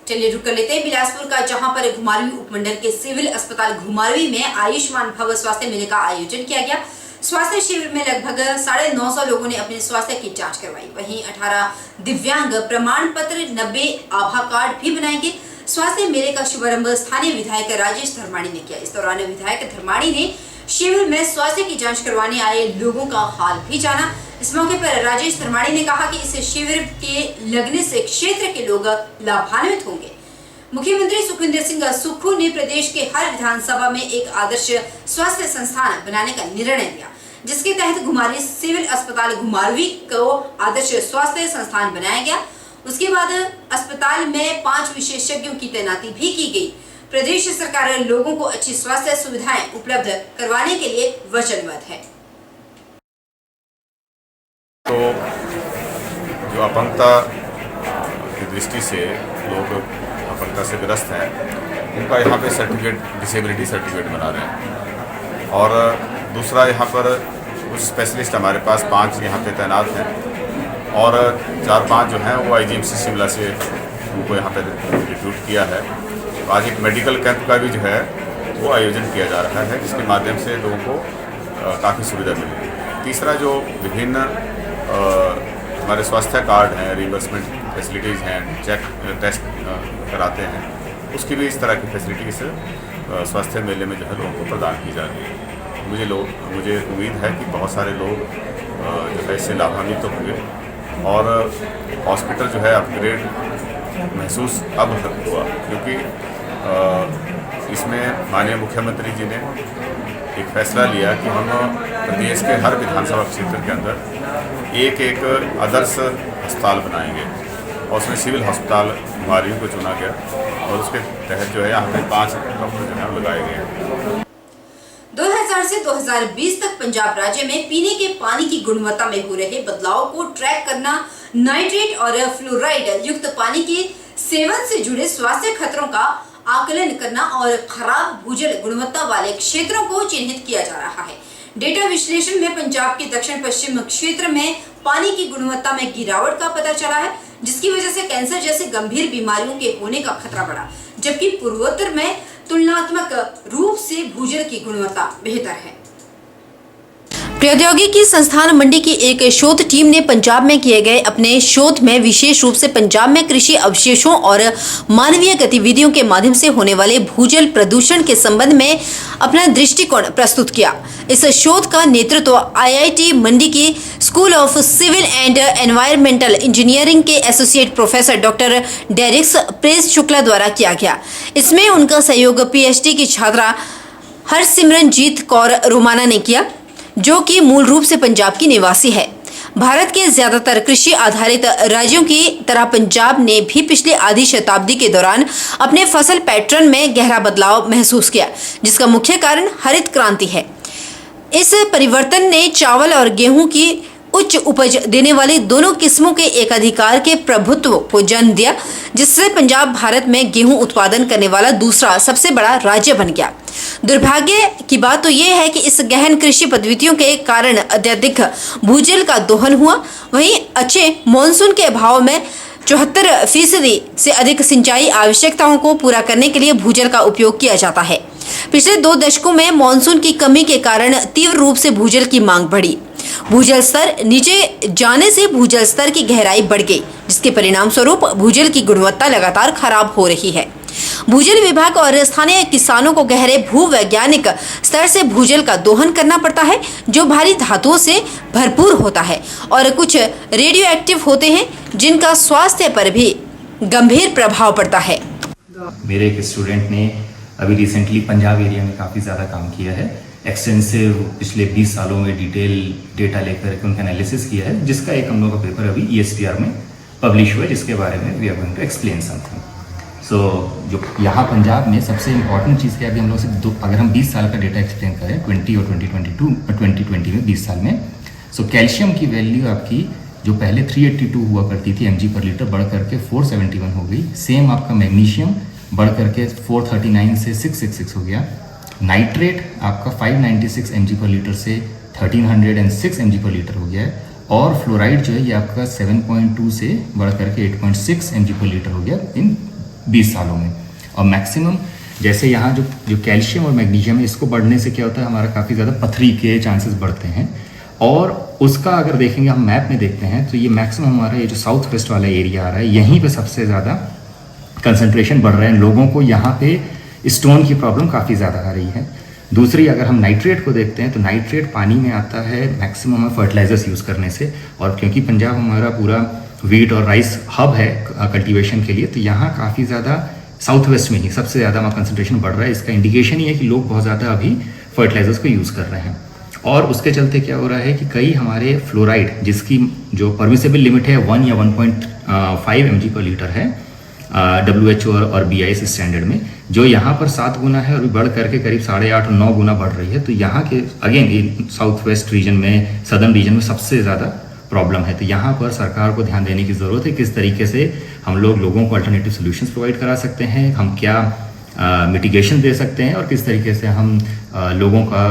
चलिए रुक कर लेते हैं बिलासपुर का, जहां पर घुमारवी उपमंडल के सिविल अस्पताल घुमारवी में आयुष्मान भव स्वास्थ्य मेले का आयोजन किया गया। स्वास्थ्य शिविर में लगभग 950 लोगों ने अपने स्वास्थ्य की जांच करवाई। वहीं 18 दिव्यांग प्रमाण पत्र, 90 आभा कार्ड भी बनाए गए। स्वास्थ्य मेले का शुभारंभ स्थानीय विधायक राजेश धर्माणी ने किया। इस दौरान विधायक धर्माणी ने शिविर में स्वास्थ्य की जांच करवाने आए लोगों का हाल भी जाना। इस मौके पर राजेश धर्माणी ने कहा कि इस शिविर के लगने से क्षेत्र के लोग लाभान्वित होंगे। मुख्यमंत्री सुखविंदर सिंह सुक्खू ने प्रदेश के हर विधानसभा में एक आदर्श स्वास्थ्य संस्थान बनाने का निर्णय लिया, जिसके तहत घुमारवी सिविल अस्पताल घुमारवी को आदर्श स्वास्थ्य संस्थान बनाया गया। उसके बाद अस्पताल में 5 विशेषज्ञों की तैनाती भी की गई। प्रदेश सरकार लोगों को अच्छी स्वास्थ्य सुविधाएं उपलब्ध करवाने के लिए वचनबद्ध है। तो जो अपंगता की दृष्टि से लोग अपंगता से ग्रस्त हैं, उनका यहाँ पे सर्टिफिकेट, डिसेबिलिटी सर्टिफिकेट बना रहे हैं। और दूसरा, यहाँ पर कुछ स्पेशलिस्ट हमारे पास 5 यहाँ पे तैनात हैं और 4-5 जो हैं वो IGMC शिमला से उनको यहाँ पे रिक्रूट किया है। आज एक मेडिकल कैंप का भी जो है वो आयोजन किया जा रहा है, जिसके माध्यम से लोगों को काफ़ी सुविधा मिलेगी। तीसरा, जो विभिन्न हमारे स्वास्थ्य कार्ड हैं, रिइंबर्समेंट फैसिलिटीज़ हैं, टेस्ट कराते हैं, उसकी भी इस तरह की फैसिलिटी इस स्वास्थ्य मेले में जो है लोगों को प्रदान की जा रही है। मुझे उम्मीद है कि बहुत सारे लोग जो है इससे लाभान्वित तो होंगे और हॉस्पिटल जो है अपग्रेड महसूस अब हुआ, क्योंकि इसमें माननीय मुख्यमंत्री जी ने एक फैसला लिया कि हम प्रदेश के हर विधानसभा क्षेत्र के अंदर एक आदर्श अस्पताल बनाएंगे और उसमें सिविल अस्पताल घुमारवी को चुना गया और उसके तहत जो है यहाँ पे 5 डॉक्टर जो है लगाए गए हैं। 2000 से 2020 तक पंजाब राज्य में पीने के पानी की गुणवत्ता में हो रहे बदलाव को ट्रैक करना, नाइट्रेट और फ्लोराइड युक्त पानी के सेवन से जुड़े स्वास्थ्य खतरों का आकलन करना और खराब भूजल गुणवत्ता वाले क्षेत्रों को चिन्हित किया जा रहा है। डेटा विश्लेषण में पंजाब के दक्षिण पश्चिम क्षेत्र में पानी की गुणवत्ता में गिरावट का पता चला है, जिसकी वजह से कैंसर जैसे गंभीर बीमारियों के होने का खतरा बढ़ा, जबकि पूर्वोत्तर में तुलनात्मक रूप से भूजल की गुणवत्ता बेहतर है। प्रौद्योगिकी संस्थान मंडी की एक शोध टीम ने पंजाब में किए गए अपने शोध में विशेष रूप से पंजाब में कृषि अवशेषों और मानवीय गतिविधियों के माध्यम से होने वाले भूजल प्रदूषण के संबंध में अपना दृष्टिकोण प्रस्तुत किया। इस शोध का नेतृत्व IIT मंडी की school of civil and environmental engineering के एसोसिएट प्रोफेसर डॉक्टर डेरिक्स प्रेस शुक्ला द्वारा किया गया। इसमें उनका सहयोग PhD की छात्रा हरसिमरनजीत कौर रोमाना ने किया, जो कि मूल रूप से पंजाब की निवासी है। भारत के ज्यादातर कृषि आधारित राज्यों की तरह पंजाब ने भी पिछले आधी शताब्दी के दौरान अपने फसल पैटर्न में गहरा बदलाव महसूस किया, जिसका मुख्य कारण हरित क्रांति है। इस परिवर्तन ने चावल और गेहूं की उच्च उपज देने वाली दोनों किस्मों के एकाधिकार के प्रभुत्व को जन्म दिया, जिससे पंजाब भारत में गेहूं उत्पादन करने वाला दूसरा सबसे बड़ा राज्य बन गया। दुर्भाग्य की बात तो यह है कि इस गहन कृषि पद्धतियों के कारण अत्यधिक भूजल का दोहन हुआ। वहीं अच्छे मॉनसून के अभाव में 74% से अधिक सिंचाई आवश्यकताओं को पूरा करने के लिए भूजल का उपयोग किया जाता है। पिछले 2 दशकों में मॉनसून की कमी के कारण तीव्र रूप से भूजल की मांग बढ़ी। भूजल स्तर नीचे जाने से भूजल स्तर की गहराई बढ़ गई, जिसके परिणाम स्वरूप भूजल की गुणवत्ता लगातार खराब हो रही है। भूजल विभाग और स्थानीय किसानों को गहरे भूवैज्ञानिक स्तर से भूजल का दोहन करना पड़ता है, जो भारी धातुओं से भरपूर होता है और कुछ रेडियो एक्टिव होते हैं, जिनका स्वास्थ्य पर भी गंभीर प्रभाव पड़ता है। मेरे एक स्टूडेंट ने अभी रिसेंटली पंजाब एरिया में काफ़ी ज़्यादा काम किया है। एक्सटेंसिव पिछले 20 सालों में डिटेल डेटा लेकर के उनका एनालिसिस किया है, जिसका एक हम लोग का पेपर अभी ESTR में पब्लिश हुआ है, जिसके बारे में we are going to explain something. So जो यहाँ पंजाब में सबसे इम्पॉर्टेंट चीज़ क्या है, अभी हम लोग से अगर हम 20 साल का डेटा एक्सप्लेन करें 20 और 2020 में 20 साल में, सो कैल्शियम की वैल्यू आपकी जो पहले 382 हुआ करती थी mg पर लीटर, बढ़ करके 471 हो गई। सेम आपका मैग्नीशियम बढ़ करके 439 से 666 हो गया। नाइट्रेट आपका 596 mg पर लीटर से 1306 mg पर लीटर हो गया है। और फ्लोराइड जो है ये आपका 7.2 से बढ़ करके 8.6 mg पर लीटर हो गया इन 20 सालों में। और मैक्सिमम जैसे यहाँ जो कैल्शियम और मैग्नीशियम है, इसको बढ़ने से क्या होता है, हमारा काफ़ी ज़्यादा पथरी के चांसेस बढ़ते हैं। और उसका अगर देखेंगे, हम मैप में देखते हैं तो ये मैक्सिमम हमारा ये जो साउथ वेस्ट वाला एरिया आ रहा है, यहीं पे सबसे ज़्यादा कंसंट्रेशन बढ़ रहे हैं लोगों को। यहाँ पे स्टोन की प्रॉब्लम काफ़ी ज़्यादा आ रही है। दूसरी, अगर हम नाइट्रेट को देखते हैं तो नाइट्रेट पानी में आता है मैक्सिमम हमें फर्टिलाइजर्स यूज़ करने से। और क्योंकि पंजाब हमारा पूरा वीट और राइस हब है कल्टीवेशन के लिए, तो यहाँ काफ़ी ज़्यादा साउथ वेस्ट में ही सबसे ज़्यादा वहाँ कंसंट्रेशन बढ़ रहा है। इसका इंडिकेशन ही है कि लोग बहुत ज़्यादा अभी फर्टिलाइजर्स को यूज़ कर रहे हैं। और उसके चलते क्या हो रहा है कि कई हमारे फ्लोराइड, जिसकी जो परमिसेबल लिमिट है 1 या 1.5 mg पर लीटर है WHO और BIS स्टैंडर्ड में, जो यहाँ पर 7 गुना है और भी बढ़ करके करीब 8.5 9 गुना बढ़ रही है। तो यहाँ के अगेन साउथ वेस्ट रीजन में, सदर्न रीजन में सबसे ज़्यादा प्रॉब्लम है। तो यहाँ पर सरकार को ध्यान देने की ज़रूरत है, किस तरीके से हम लोगों को अल्टरनेटिव सोल्यूशंस प्रोवाइड करा सकते हैं, हम क्या मिटिगेशन दे सकते हैं और किस तरीके से हम लोगों का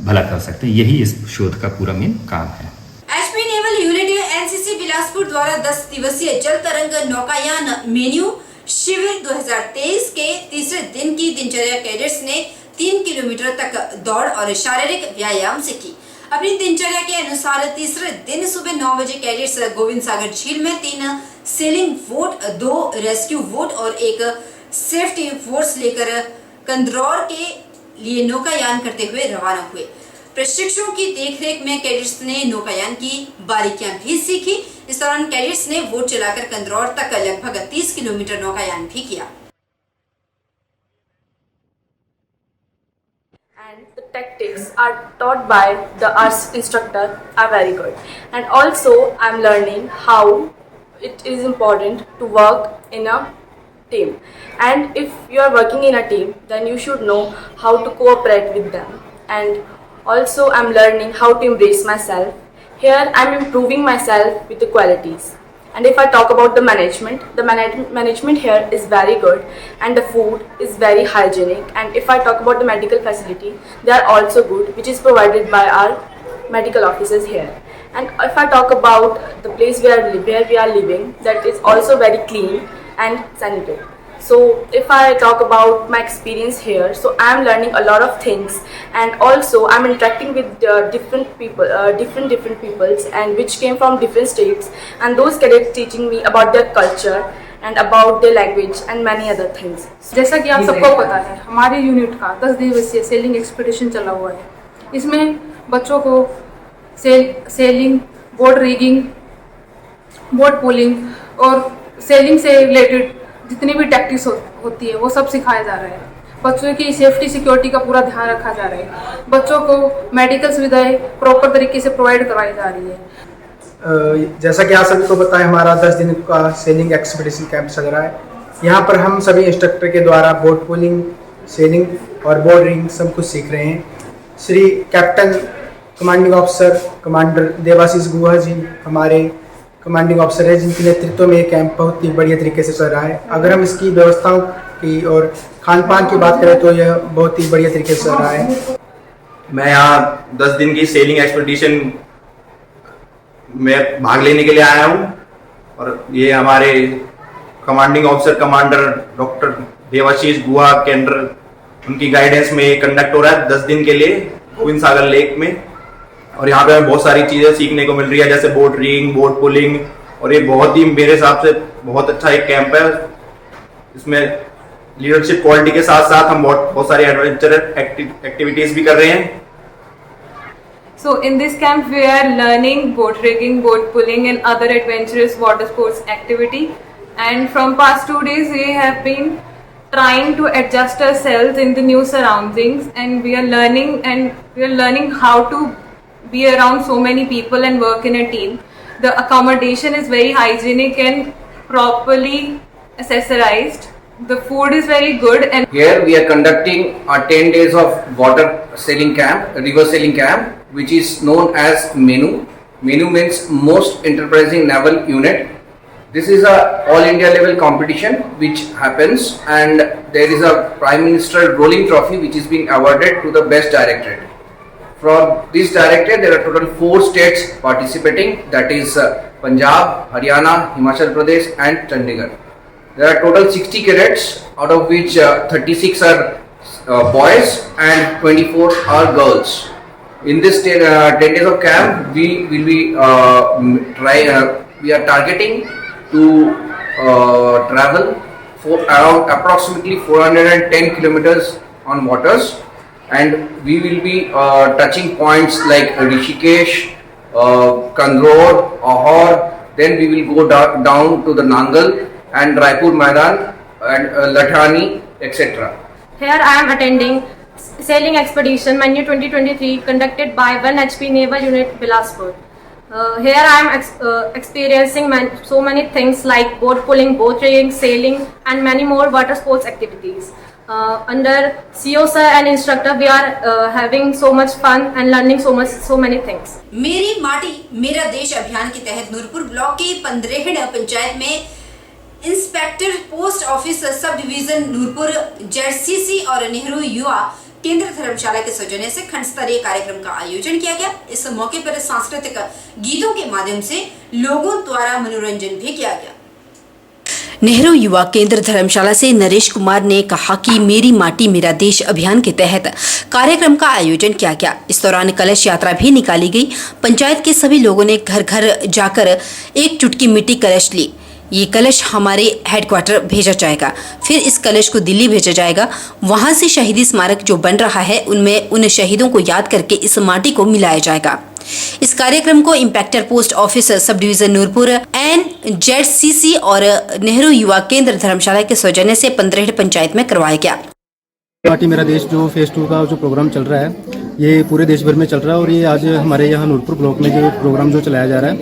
भला कर सकते हैं। यही इस शोध का पूरा मेन काम है। HP naval unit NCC Bilaspur द्वारा 10 दिवसीय जल तरंग नौकायान मेन्यू शिविर 2023 के तीसरे दिन की दिनचर्या कैडेट्स ने 3 किलोमीटर तक दौड़ और शारीरिक व्यायाम से की। अपनी दिनचर्या के अनुसार तीसरे दिन सुबह 9 बजे कैडेट्स गोविंद सागर झील में 3 सेलिंग बोट, 2 रेस्क्यू बोट और 1 सेफ्टी फोर्स लेकर कंदरौर के लिए नौकायान करते हुए रवाना हुए। प्रशिक्षुओं की देखरेख में कैडेट्स ने नौकायान की बारीकियां भी सीखी। इस दौरान कैडेट्स ने बोट चलाकर कंदरौर तक लगभग 30 किलोमीटर नौकायान भी किया। And the tactics are taught by the arts instructor are very good, and also I'm learning how it is important to work in a team, and if you are working in a team then you should know how to cooperate with them, and also I'm learning how to embrace myself. Here I'm improving myself with the qualities. And if I talk about the management here is very good, and the food is very hygienic. And if I talk about the medical facility, they are also good, which is provided by our medical officers here. And if I talk about the place where we are living, that is also very clean and sanitary. So if I talk about my experience here, so I am learning a lot of things, and also I am interacting with different people, different peoples, and which came from different states, and those cadets teaching me about their culture and about their language and many other things. जैसा कि आप सबको पता है, हमारे unit का 10 दिवसीय selling expedition चला हुआ है। इसमें बच्चों को selling, boat rigging, boat pulling और सेलिंग से रिलेटेड जितनी भी टैक्टिक्स होती है वो सब सिखाया जा रहा है। बच्चों की सेफ्टी सिक्योरिटी का पूरा ध्यान रखा जा रहा है। बच्चों को मेडिकल सुविधाएं प्रॉपर तरीके से प्रोवाइड करवाई जा रही है। जैसा कि आप सभी को पता है, हमारा 10 दिन का सेलिंग एक्सपीडिशन कैंप चल रहा है। यहाँ पर हम सभी इंस्ट्रक्टर के द्वारा बोट पुलिंग, सेलिंग और बोट रिगिंग सब कुछ सीख रहे हैं। Shri captain commanding officer commander Devashish Guha ji हमारे कमांडिंग ऑफिसर है, जिनके नेतृत्व में ये कैंप बहुत ही बढ़िया तरीके से चल रहा है। अगर हम इसकी व्यवस्थाओं की और खान पान की बात करें तो यह बहुत ही बढ़िया तरीके से चल रहा है। मैं यहाँ 10 दिन की सेलिंग एक्सपीडिशन में भाग लेने के लिए आया हूँ, और ये हमारे commanding officer commander doctor Devashish Guha के अंडर उनकी गाइडेंस में कंडक्ट हो रहा है 10 दिन के लिए गोविंद सागर लेक में। और यहाँ पे हमें बहुत सारी चीज़ें सीखने को मिल रही है, जैसे बोट रिगिंग, बोट पुलिंग, और ये बहुत ही मेरे हिसाब से बहुत अच्छा एक कैंप है। इसमें लीडरशिप क्वालिटी के साथ साथ हम बहुत सारी एडवेंचर एक्टिविटीज भी कर रहे हैं। So in this camp we are learning boat rigging, boat pulling and other adventurous water sports activity, and from past 2 days we have been trying to adjust ourselves in the new surroundings, and we are learning how to be around so many people and work in a team. The accommodation is very hygienic and properly accessorized. The food is very good, and here we are conducting a 10 days of water sailing camp, river sailing camp, which is known as MENU. MENU means Most Enterprising Naval Unit. This is a all India level competition which happens, and there is a Prime Minister rolling trophy which is being awarded to the best directorate. From this directorate there are total 4 states participating, that is Punjab, Haryana, Himachal Pradesh and Chandigarh. There are total 60 cadets, out of which 36 are boys and 24 are girls. In this 10 days of camp, we will be we are targeting to travel for around approximately 410 kilometers on waters, and we will be touching points like Rishikesh, Kandror, Ahor. Then we will go down to the Nangal and Raipur Maidan and Lathani, etc. Here I am attending sailing expedition Manu 2023 conducted by 1 HP Naval Unit Bilaspur. Here I am experiencing so many things like boat pulling, boat rigging, sailing and many more water sports activities. Under CO sir and instructor we are having so much fun and learning so many things. मेरी माटी मेरा देश अभियान के तहत Nurpur block के 15 पंचायत में inspector post office sub division Nurpur ZCC और नेहरू युवा केंद्र धर्मशाला के सौजन्य से खंड स्तरीय कार्यक्रम का आयोजन किया गया। इस मौके पर सांस्कृतिक गीतों के माध्यम से लोगों द्वारा मनोरंजन भी किया गया। नेहरू युवा केंद्र धर्मशाला से नरेश कुमार ने कहा कि मेरी माटी मेरा देश अभियान के तहत कार्यक्रम का आयोजन किया गया। इस दौरान कलश यात्रा भी निकाली गई। पंचायत के सभी लोगों ने घर घर जाकर एक चुटकी मिट्टी कलश ली। ये कलश हमारे हेडक्वार्टर भेजा जाएगा, फिर इस कलश को दिल्ली भेजा जाएगा। वहां से शहीदी स्मारक जो बन रहा है उनमें उन शहीदों को याद करके इस माटी को मिलाया जाएगा। इस कार्यक्रम को inspector post office sub division Nurpur NZCC और नेहरू युवा केंद्र धर्मशाला के सौजन्य से 15 पंचायत में करवाया गया। माटी मेरा देश जो फेज 2 का जो प्रोग्राम चल रहा है ये पूरे देश भर में चल रहा है और ये आज हमारे यहाँ नूरपुर ब्लॉक में जो प्रोग्राम जो चलाया जा रहा है,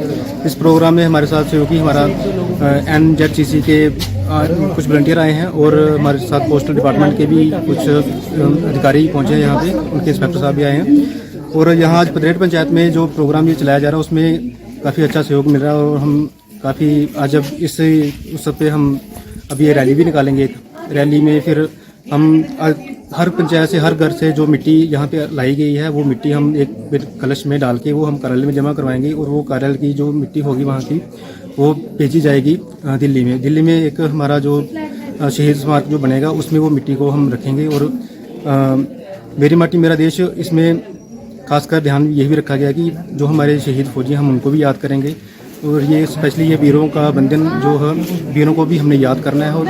इस प्रोग्राम में हमारे साथ सहयोगी हमारा NZCC के कुछ वॉलंटियर आए हैं और हमारे साथ पोस्टल डिपार्टमेंट के भी कुछ अधिकारी पहुँचे हैं यहाँ पे, उनके इंस्पेक्टर साहब भी आए हैं। और यहाँ आज 15 पंचायत में जो प्रोग्राम ये चलाया जा रहा है उसमें काफ़ी अच्छा सहयोग मिल रहा है और हम काफ़ी आज जब उस सब पे हम अभी ये रैली भी निकालेंगे। एक रैली में फिर हम हर पंचायत से हर घर से जो मिट्टी यहाँ पे लाई गई है वो मिट्टी हम एक कलश में डाल के वो हम कार्यालय में जमा करवाएंगे और वो कार्यालय की जो मिट्टी होगी वहाँ की वो भेजी जाएगी दिल्ली में। दिल्ली में एक हमारा जो शहीद स्मारक जो बनेगा उसमें वो मिट्टी को हम रखेंगे। और मेरी माटी मेरा देश इसमें खासकर ध्यान यही भी रखा गया कि जो हमारे शहीद फौजी हम उनको भी याद करेंगे और ये स्पेशली ये वीरों का वंदन जो है वीरों को भी हमने याद करना है। और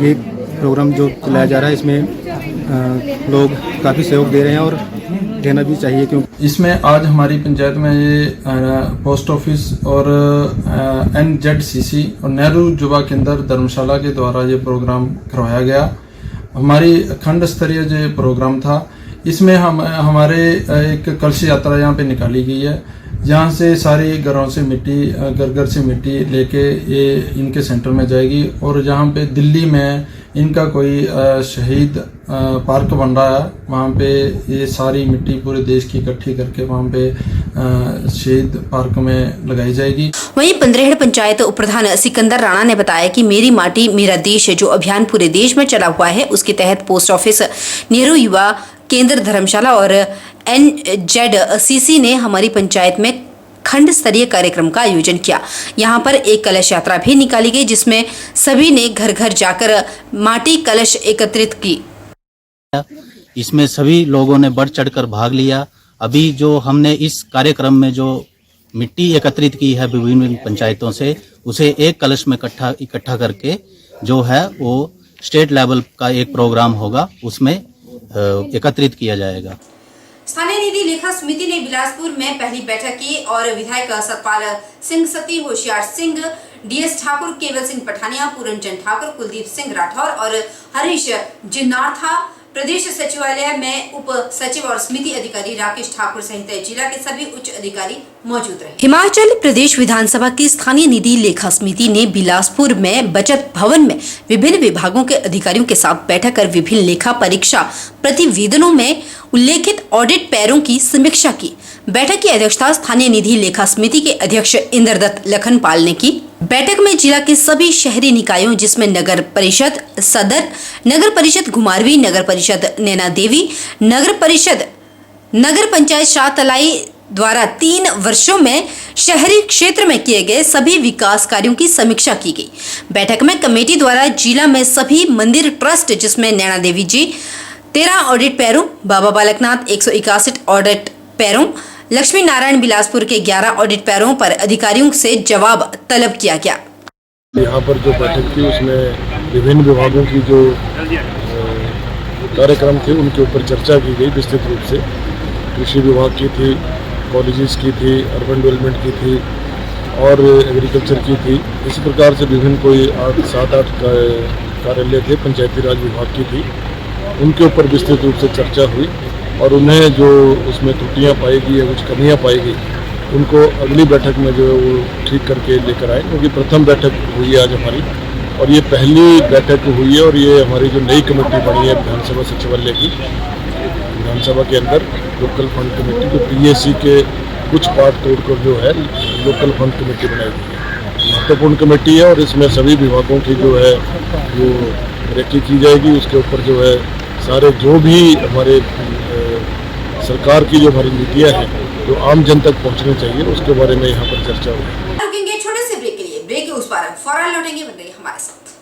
ये प्रोग्राम जो चलाया जा रहा है इसमें लोग काफ़ी सहयोग दे रहे हैं और देना भी चाहिए, क्योंकि इसमें आज हमारी पंचायत में ये पोस्ट ऑफिस और NZCC और नेहरू युवा केंद्र धर्मशाला के द्वारा ये प्रोग्राम करवाया गया। हमारी खंड स्तरीय जो प्रोग्राम था इसमें हमारे एक कलश यात्रा यहाँ पे निकाली गई है, जहाँ से सारे घरों से मिट्टी घर से मिट्टी लेके ये इनके सेंटर में जाएगी और जहाँ पे दिल्ली में इनका कोई शहीद पार्क बन रहा है वहाँ पे ये सारी मिट्टी पूरे देश की इकट्ठी करके वहाँ पे शहीद पार्क में लगाई जाएगी। वहीं 15 पंचायत उप प्रधान सिकंदर राणा ने बताया कि मेरी माटी मेरा देश जो अभियान पूरे देश में चला हुआ है उसके तहत पोस्ट ऑफिस नेहरू युवा केंद्र धर्मशाला और NZCC ने हमारी पंचायत में खंड स्तरीय कार्यक्रम का आयोजन किया। यहाँ पर एक कलश यात्रा भी निकाली गई जिसमें सभी ने घर घर जाकर माटी कलश एकत्रित की। इसमें सभी लोगों ने बढ़ चढ़कर भाग लिया। अभी जो हमने इस कार्यक्रम में जो मिट्टी एकत्रित की है विभिन्न पंचायतों से उसे एक कलश में इकट्ठा करके जो है वो स्टेट लेवल का एक प्रोग्राम होगा उसमें एकत्रित किया जाएगा। स्थानीय निधि लेखा समिति ने बिलासपुर में पहली बैठक की और विधायक सतपाल सिंह सती, होशियार सिंह, DS ठाकुर, केवल सिंह पठानिया, पूरनचंद ठाकुर, कुलदीप सिंह राठौर और हरीश जिन्नाथा, प्रदेश सचिवालय में उप सचिव और समिति अधिकारी राकेश ठाकुर सहित जिला के सभी उच्च अधिकारी मौजूद रहे। हिमाचल प्रदेश विधानसभा की स्थानीय निधि लेखा समिति ने बिलासपुर में बचत भवन में विभिन्न विभागों के अधिकारियों के साथ बैठक कर विभिन्न लेखा परीक्षा प्रतिवेदनों में उल्लेखित ऑडिट पैरों की समीक्षा की। बैठक की अध्यक्षता स्थानीय निधि लेखा समिति के अध्यक्ष इंद्रदत्त लखनपाल ने की। बैठक में जिला के सभी शहरी निकायों जिसमें नगर परिषद सदर, नगर परिषद घुमारवी, नगर परिषद नैना देवी, नगर पंचायत शाहतलाई, द्वारा 3 वर्षों में शहरी क्षेत्र में किए गए सभी विकास कार्यों की समीक्षा की गई। बैठक में कमेटी द्वारा जिला में सभी मंदिर ट्रस्ट जिसमें नैना देवी जी 13 ऑडिट पैरों, बाबा बालकनाथ 161 ऑडिट पैरों, लक्ष्मी नारायण बिलासपुर के 11 ऑडिट पैरों पर अधिकारियों से जवाब तलब किया गया। यहाँ पर जो बैठक थी उसमें विभिन्न विभागों की जो कार्यक्रम थे उनके ऊपर चर्चा की गई विस्तृत रूप से। कृषि विभाग की थी, कॉलेजेस की थी, अर्बन डेवलपमेंट की थी और एग्रीकल्चर की थी। इसी प्रकार से विभिन्न कोई 7-8 कार्यालय थे, पंचायती राज विभाग की थी, उनके ऊपर विस्तृत रूप से चर्चा हुई और उन्हें जो उसमें त्रुटियां पाएगी या कुछ कमियां पाएगी उनको अगली बैठक में जो है वो ठीक करके लेकर आए। क्योंकि प्रथम बैठक हुई है आज हमारी और ये पहली बैठक हुई है और ये हमारी जो नई कमेटी बनी है विधानसभा सचिवालय की, विधानसभा के अंदर लोकल फंड कमेटी जो पीएसी के कुछ पार्ट तोड़कर जो है लोकल फंड कमेटी बनाई गई है। महत्वपूर्ण कमेटी है और इसमें सभी विभागों की जो है वो रेकी की जाएगी। उसके ऊपर जो है सारे जो भी हमारे सरकार की जो हमारी नीतियाँ हैं जो आम जन तक पहुँचनी चाहिए उसके बारे में यहाँ पर चर्चा हुई। रुकेंगे छोटे से ब्रेक के लिए, ब्रेक के उस पार फौरन लौटेंगे, बन रही हमारे साथ।